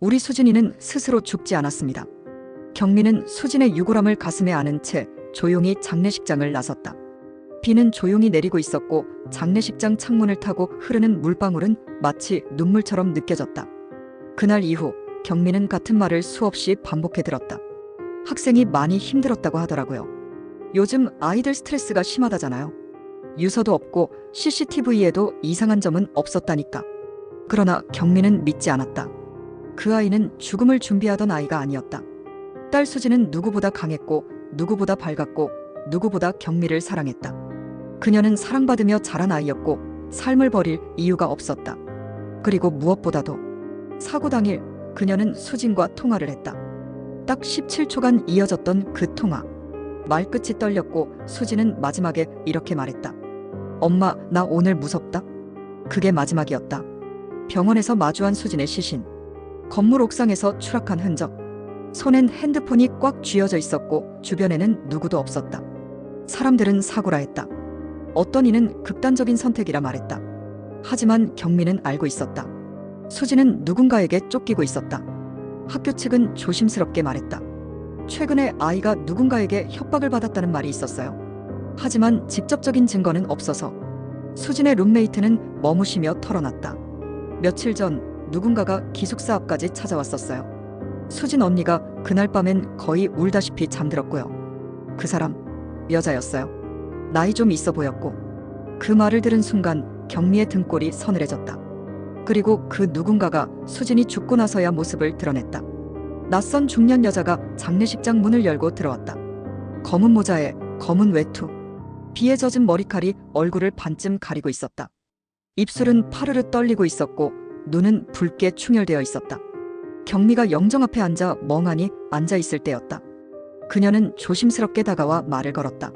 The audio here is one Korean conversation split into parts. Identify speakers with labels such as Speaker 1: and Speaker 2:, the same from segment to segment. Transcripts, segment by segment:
Speaker 1: 우리 수진이는 스스로 죽지 않았습니다. 경미는 수진의 유골함을 가슴에 안은 채 조용히 장례식장을 나섰다. 비는 조용히 내리고 있었고 장례식장 창문을 타고 흐르는 물방울은 마치 눈물처럼 느껴졌다. 그날 이후 경미는 같은 말을 수없이 반복해 들었다. 학생이 많이 힘들었다고 하더라고요. 요즘 아이들 스트레스가 심하다잖아요. 유서도 없고 CCTV에도 이상한 점은 없었다니까. 그러나 경미는 믿지 않았다. 그 아이는 죽음을 준비하던 아이가 아니었다. 딸 수지는 누구보다 강했고 누구보다 밝았고 누구보다 경미를 사랑했다. 그녀는 사랑받으며 자란 아이였고 삶을 버릴 이유가 없었다. 그리고 무엇보다도 사고 당일 그녀는 수진과 통화를 했다. 딱 17초간 이어졌던 그 통화. 말끝이 떨렸고 수진은 마지막에 이렇게 말했다. 엄마, 나 오늘 무섭다. 그게 마지막이었다. 병원에서 마주한 수진의 시신. 건물 옥상에서 추락한 흔적. 손엔 핸드폰이 꽉 쥐어져 있었고 주변에는 누구도 없었다. 사람들은 사고라 했다. 어떤 이는 극단적인 선택이라 말했다. 하지만 경미는 알고 있었다. 수진은 누군가에게 쫓기고 있었다. 학교 측은 조심스럽게 말했다. 최근에 아이가 누군가에게 협박을 받았다는 말이 있었어요. 하지만 직접적인 증거는 없어서 수진의 룸메이트는 머무시며 털어놨다. 며칠 전 누군가가 기숙사 앞까지 찾아왔었어요. 수진 언니가 그날 밤엔 거의 울다시피 잠들었고요. 그 사람 여자였어요. 나이 좀 있어 보였고 그 말을 들은 순간 경미의 등골이 서늘해졌다. 그리고 그 누군가가 수진이 죽고 나서야 모습을 드러냈다. 낯선 중년 여자가 장례식장 문을 열고 들어왔다. 검은 모자에 검은 외투, 비에 젖은 머리칼이 얼굴을 반쯤 가리고 있었다. 입술은 파르르 떨리고 있었고 눈은 붉게 충혈되어 있었다. 경미가 영정 앞에 앉아 멍하니 앉아있을 때였다. 그녀는 조심스럽게 다가와 말을 걸었다.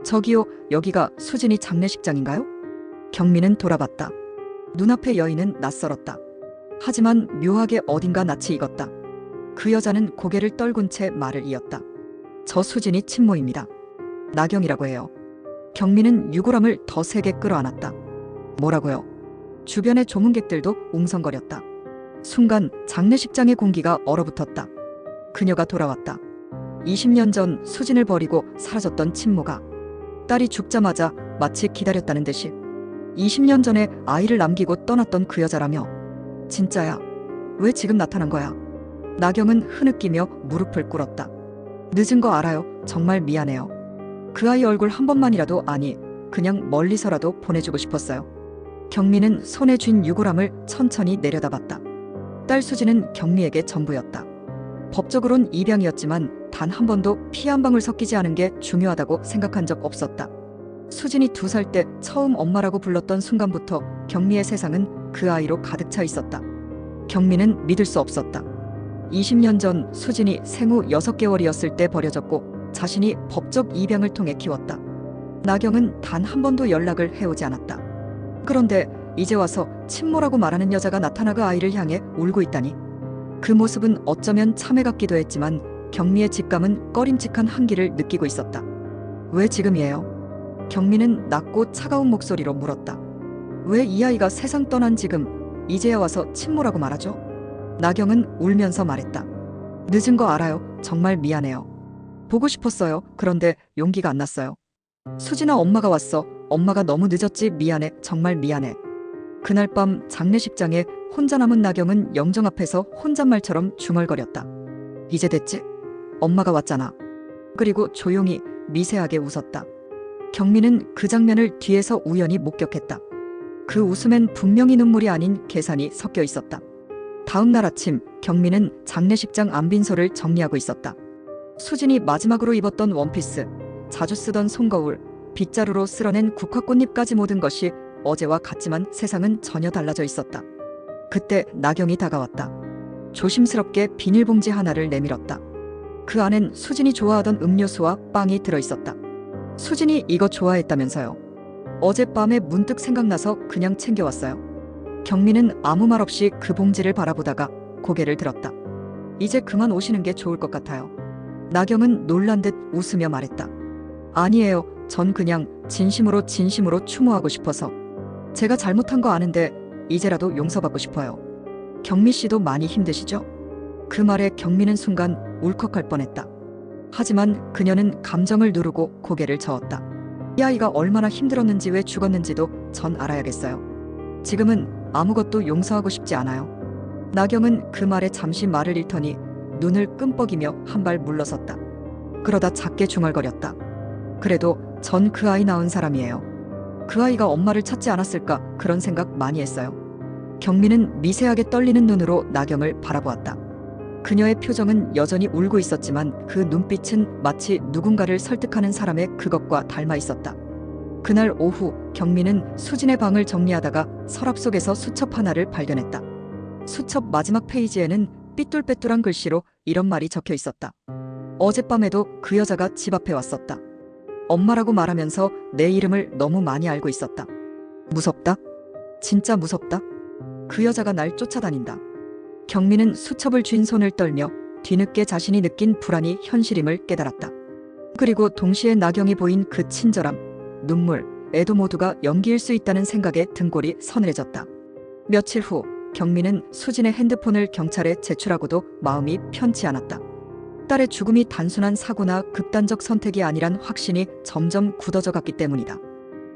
Speaker 1: 저기요, 여기가 수진이 장례식장인가요? 경미는 돌아봤다. 눈앞의 여인은 낯설었다. 하지만 묘하게 어딘가 낯이 익었다. 그 여자는 고개를 떨군 채 말을 이었다. 저 수진이 친모입니다. 나경이라고 해요. 경미는 유골함을 더 세게 끌어안았다. 뭐라고요? 주변의 조문객들도 웅성거렸다. 순간 장례식장의 공기가 얼어붙었다. 그녀가 돌아왔다. 20년 전 수진을 버리고 사라졌던 친모가 딸이 죽자마자 마치 기다렸다는 듯이 20년 전에 아이를 남기고 떠났던 그 여자라며. 진짜야. 왜 지금 나타난 거야? 나경은 흐느끼며 무릎을 꿇었다. 늦은 거 알아요. 정말 미안해요. 그 아이 얼굴 한 번만이라도, 아니 그냥 멀리서라도 보내주고 싶었어요. 경미는 손에 쥔 유골함을 천천히 내려다봤다. 딸 수지는 경미에게 전부였다. 법적으론 입양이었지만 단 한 번도 피 한 방울 섞이지 않은 게 중요하다고 생각한 적 없었다. 수진이 2살 때 처음 엄마라고 불렀던 순간부터 경미의 세상은 그 아이로 가득 차 있었다. 경미는 믿을 수 없었다. 20년 전 수진이 생후 6개월이었을 때 버려졌고 자신이 법적 입양을 통해 키웠다. 나경은 단 한 번도 연락을 해오지 않았다. 그런데 이제 와서 친모라고 말하는 여자가 나타나 그 아이를 향해 울고 있다니. 그 모습은 어쩌면 참회 같기도 했지만 경미의 직감은 꺼림칙한 한기를 느끼고 있었다. 왜 지금이에요? 경미는 낮고 차가운 목소리로 물었다. 왜 이 아이가 세상 떠난 지금 이제야 와서 친모라고 말하죠? 나경은 울면서 말했다. 늦은 거 알아요. 정말 미안해요. 보고 싶었어요. 그런데 용기가 안 났어요. 수진아, 엄마가 왔어. 엄마가 너무 늦었지. 미안해. 정말 미안해. 그날 밤 장례식장에 혼자 남은 나경은 영정 앞에서 혼잣말처럼 중얼거렸다. 이제 됐지? 엄마가 왔잖아. 그리고 조용히 미세하게 웃었다. 경미는 그 장면을 뒤에서 우연히 목격했다. 그 웃음엔 분명히 눈물이 아닌 계산이 섞여 있었다. 다음 날 아침 경미는 장례식장 안빈소를 정리하고 있었다. 수진이 마지막으로 입었던 원피스, 자주 쓰던 손거울, 빗자루로 쓸어낸 국화꽃잎까지 모든 것이 어제와 같지만 세상은 전혀 달라져 있었다. 그때 나경이 다가왔다. 조심스럽게 비닐봉지 하나를 내밀었다. 그 안엔 수진이 좋아하던 음료수와 빵이 들어있었다. 수진이 이거 좋아했다면서요. 어젯밤에 문득 생각나서 그냥 챙겨왔어요. 경미는 아무 말 없이 그 봉지를 바라보다가 고개를 들었다. 이제 그만 오시는 게 좋을 것 같아요. 나경은 놀란 듯 웃으며 말했다. 아니에요. 전 그냥 진심으로 추모하고 싶어서. 제가 잘못한 거 아는데 이제라도 용서받고 싶어요. 경미 씨도 많이 힘드시죠? 그 말에 경미는 순간 울컥할 뻔했다. 하지만 그녀는 감정을 누르고 고개를 저었다. 이 아이가 얼마나 힘들었는지 왜 죽었는지도 전 알아야겠어요. 지금은 아무것도 용서하고 싶지 않아요. 나경은 그 말에 잠시 말을 잃더니 눈을 끔뻑이며 한 발 물러섰다. 그러다 작게 중얼거렸다. 그래도 전 그 아이 낳은 사람이에요. 그 아이가 엄마를 찾지 않았을까 그런 생각 많이 했어요. 경미는 미세하게 떨리는 눈으로 나경을 바라보았다. 그녀의 표정은 여전히 울고 있었지만 그 눈빛은 마치 누군가를 설득하는 사람의 그것과 닮아 있었다. 그날 오후 경미는 수진의 방을 정리하다가 서랍 속에서 수첩 하나를 발견했다. 수첩 마지막 페이지에는 삐뚤빼뚤한 글씨로 이런 말이 적혀 있었다. 어젯밤에도 그 여자가 집 앞에 왔었다. 엄마라고 말하면서 내 이름을 너무 많이 알고 있었다. 무섭다? 진짜 무섭다? 그 여자가 날 쫓아다닌다. 경미는 수첩을 쥔 손을 떨며 뒤늦게 자신이 느낀 불안이 현실임을 깨달았다. 그리고 동시에 나경이 보인 그 친절함, 눈물, 애도 모두가 연기일 수 있다는 생각에 등골이 서늘해졌다. 며칠 후 경미는 수진의 핸드폰을 경찰에 제출하고도 마음이 편치 않았다. 딸의 죽음이 단순한 사고나 극단적 선택이 아니란 확신이 점점 굳어져 갔기 때문이다.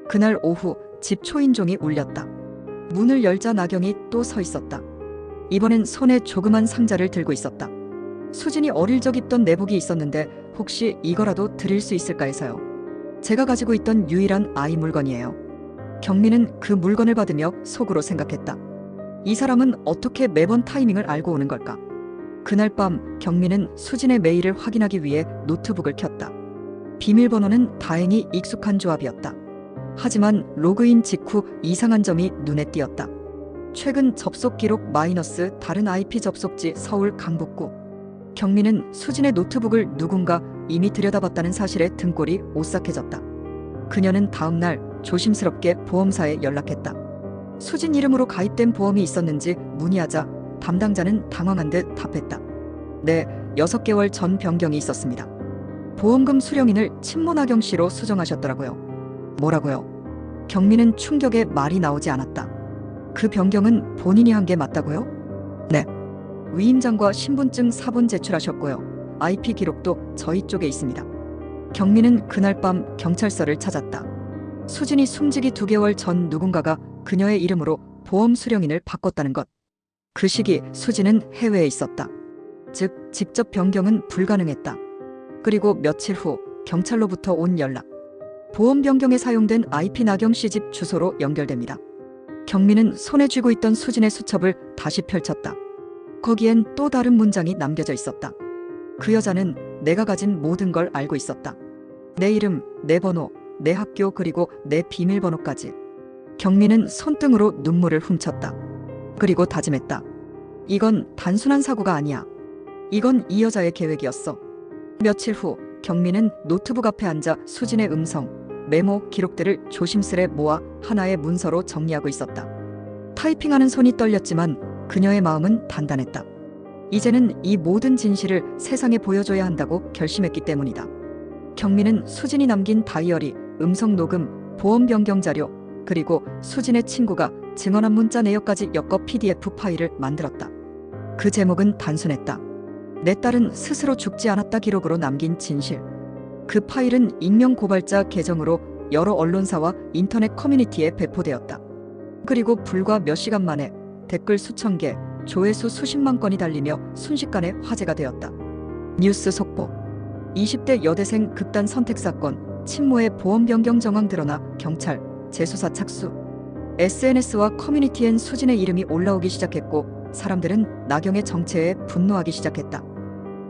Speaker 1: 그날 오후 집 초인종이 울렸다. 문을 열자 나경이 또 서 있었다. 이번엔 손에 조그만 상자를 들고 있었다. 수진이 어릴 적 입던 내복이 있었는데 혹시 이거라도 드릴 수 있을까 해서요. 제가 가지고 있던 유일한 아이 물건이에요. 경미는 그 물건을 받으며 속으로 생각했다. 이 사람은 어떻게 매번 타이밍을 알고 오는 걸까? 그날 밤 경미는 수진의 메일을 확인하기 위해 노트북을 켰다. 비밀번호는 다행히 익숙한 조합이었다. 하지만 로그인 직후 이상한 점이 눈에 띄었다. 최근 접속 기록 마이너스 다른 IP 접속지 서울 강북구. 경미는 수진의 노트북을 누군가 이미 들여다봤다는 사실에 등골이 오싹해졌다. 그녀는 다음 날 조심스럽게 보험사에 연락했다. 수진 이름으로 가입된 보험이 있었는지 문의하자 담당자는 당황한 듯 답했다. 네, 6개월 전 변경이 있었습니다. 보험금 수령인을 친모나경 씨로 수정하셨더라고요. 뭐라고요? 경미는 충격에 말이 나오지 않았다. 그 변경은 본인이 한 게 맞다고요? 네. 위임장과 신분증 사본 제출하셨고요. IP 기록도 저희 쪽에 있습니다. 경미는 그날 밤 경찰서를 찾았다. 수진이 숨지기 2개월 전 누군가가 그녀의 이름으로 보험 수령인을 바꿨다는 것. 그 시기 수진은 해외에 있었다. 즉 직접 변경은 불가능했다. 그리고 며칠 후 경찰로부터 온 연락. 보험 변경에 사용된 IP 나경 씨 집 주소로 연결됩니다. 경미는 손에 쥐고 있던 수진의 수첩을 다시 펼쳤다. 거기엔 또 다른 문장이 남겨져 있었다. 그 여자는 내가 가진 모든 걸 알고 있었다. 내 이름, 내 번호, 내 학교 그리고 내 비밀번호까지. 경미는 손등으로 눈물을 훔쳤다. 그리고 다짐했다. 이건 단순한 사고가 아니야. 이건 이 여자의 계획이었어. 며칠 후 경미는 노트북 앞에 앉아 수진의 음성, 메모 기록들을 조심스레 모아 하나의 문서로 정리하고 있었다. 타이핑하는 손이 떨렸지만 그녀의 마음은 단단했다. 이제는 이 모든 진실을 세상에 보여줘야 한다고 결심했기 때문이다. 경미는 수진이 남긴 다이어리, 음성 녹음, 보험 변경 자료, 그리고 수진의 친구가 증언한 문자 내역까지 엮어 PDF 파일을 만들었다. 그 제목은 단순했다. 내 딸은 스스로 죽지 않았다 기록으로 남긴 진실. 그 파일은 익명 고발자 계정으로 여러 언론사와 인터넷 커뮤니티에 배포되었다. 그리고 불과 몇 시간 만에 댓글 수천 개, 조회수 수십만 건이 달리며 순식간에 화제가 되었다. 뉴스 속보. 20대 여대생 극단 선택 사건, 친모의 보험 변경 정황 드러나 경찰, 재수사 착수. SNS와 커뮤니티엔 수진의 이름이 올라오기 시작했고 사람들은 나경의 정체에 분노하기 시작했다.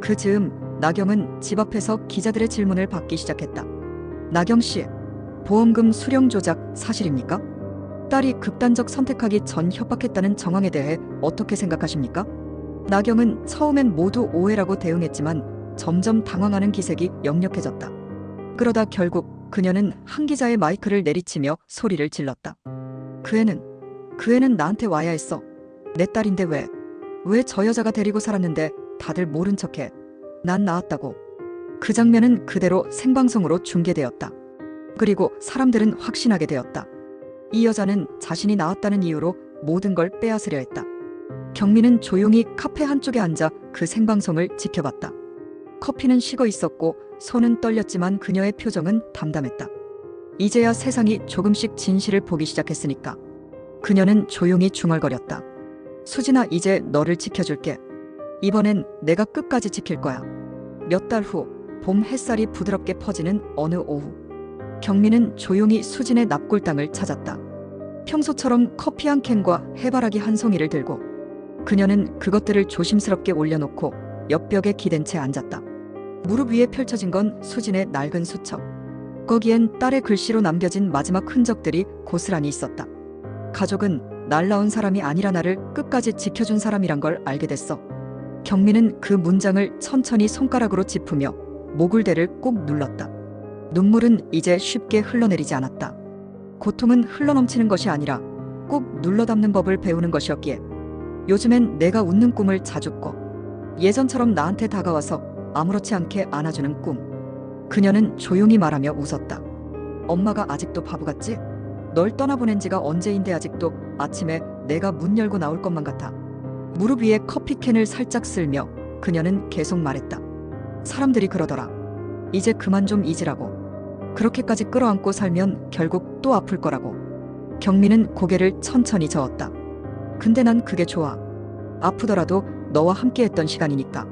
Speaker 1: 그 즈음 나경은 집 앞에서 기자들의 질문을 받기 시작했다. 나경 씨, 보험금 수령 조작 사실입니까? 딸이 극단적 선택하기 전 협박했다는 정황에 대해 어떻게 생각하십니까? 나경은 처음엔 모두 오해라고 대응했지만 점점 당황하는 기색이 역력해졌다. 그러다 결국 그녀는 한 기자의 마이크를 내리치며 소리를 질렀다. 그 애는 나한테 와야 했어. 내 딸인데 왜 저 여자가 데리고 살았는데 다들 모른 척해. 난 나았다고. 그 장면은 그대로 생방송으로 중계되었다. 그리고 사람들은 확신하게 되었다. 이 여자는 자신이 나왔다는 이유로 모든 걸 빼앗으려 했다. 경미는 조용히 카페 한쪽에 앉아 그 생방송을 지켜봤다. 커피는 식어 있었고 손은 떨렸지만 그녀의 표정은 담담했다. 이제야 세상이 조금씩 진실을 보기 시작했으니까. 그녀는 조용히 중얼거렸다. 수진아, 이제 너를 지켜줄게. 이번엔 내가 끝까지 지킬 거야. 몇 달 후, 봄 햇살이 부드럽게 퍼지는 어느 오후. 경미는 조용히 수진의 납골당을 찾았다. 평소처럼 커피 한 캔과 해바라기 한 송이를 들고 그녀는 그것들을 조심스럽게 올려놓고 옆벽에 기댄 채 앉았다. 무릎 위에 펼쳐진 건 수진의 낡은 수첩. 거기엔 딸의 글씨로 남겨진 마지막 흔적들이 고스란히 있었다. 가족은 날 낳은 사람이 아니라 나를 끝까지 지켜준 사람이란 걸 알게 됐어. 경미는 그 문장을 천천히 손가락으로 짚으며 목울대를 꾹 눌렀다. 눈물은 이제 쉽게 흘러내리지 않았다. 고통은 흘러넘치는 것이 아니라 꾹 눌러 담는 법을 배우는 것이었기에 요즘엔 내가 웃는 꿈을 자주 꿔. 예전처럼 나한테 다가와서 아무렇지 않게 안아주는 꿈. 그녀는 조용히 말하며 웃었다. 엄마가 아직도 바보 같지? 널 떠나보낸 지가 언제인데 아직도 아침에 내가 문 열고 나올 것만 같아. 무릎 위에 커피캔을 살짝 쓸며 그녀는 계속 말했다. 사람들이 그러더라. 이제 그만 좀 잊으라고. 그렇게까지 끌어안고 살면 결국 또 아플 거라고. 경미는 고개를 천천히 저었다. 근데 난 그게 좋아. 아프더라도 너와 함께했던 시간이니까.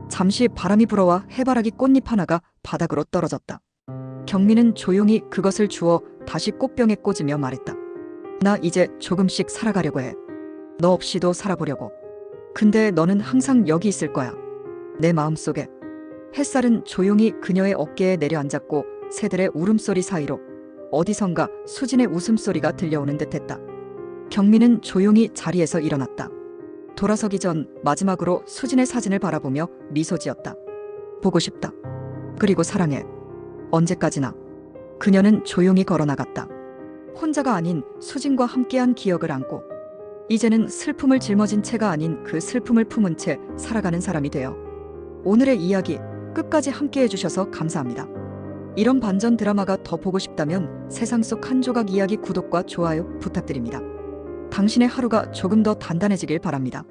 Speaker 1: 잠시 바람이 불어와 해바라기 꽃잎 하나가 바닥으로 떨어졌다. 경미는 조용히 그것을 주워 다시 꽃병에 꽂으며 말했다. 나 이제 조금씩 살아가려고 해. 너 없이도 살아보려고. 근데 너는 항상 여기 있을 거야. 내 마음속에. 햇살은 조용히 그녀의 어깨에 내려앉았고 새들의 울음소리 사이로 어디선가 수진의 웃음소리가 들려오는 듯했다. 경미는 조용히 자리에서 일어났다. 돌아서기 전 마지막으로 수진의 사진을 바라보며 미소 지었다. 보고 싶다. 그리고 사랑해. 언제까지나. 그녀는 조용히 걸어나갔다. 혼자가 아닌 수진과 함께한 기억을 안고 이제는 슬픔을 짊어진 채가 아닌 그 슬픔을 품은 채 살아가는 사람이 되어 오늘의 이야기 끝까지 함께해 주셔서 감사합니다. 이런 반전 드라마가 더 보고 싶다면 세상 속 한 조각 이야기 구독과 좋아요 부탁드립니다. 당신의 하루가 조금 더 단단해지길 바랍니다.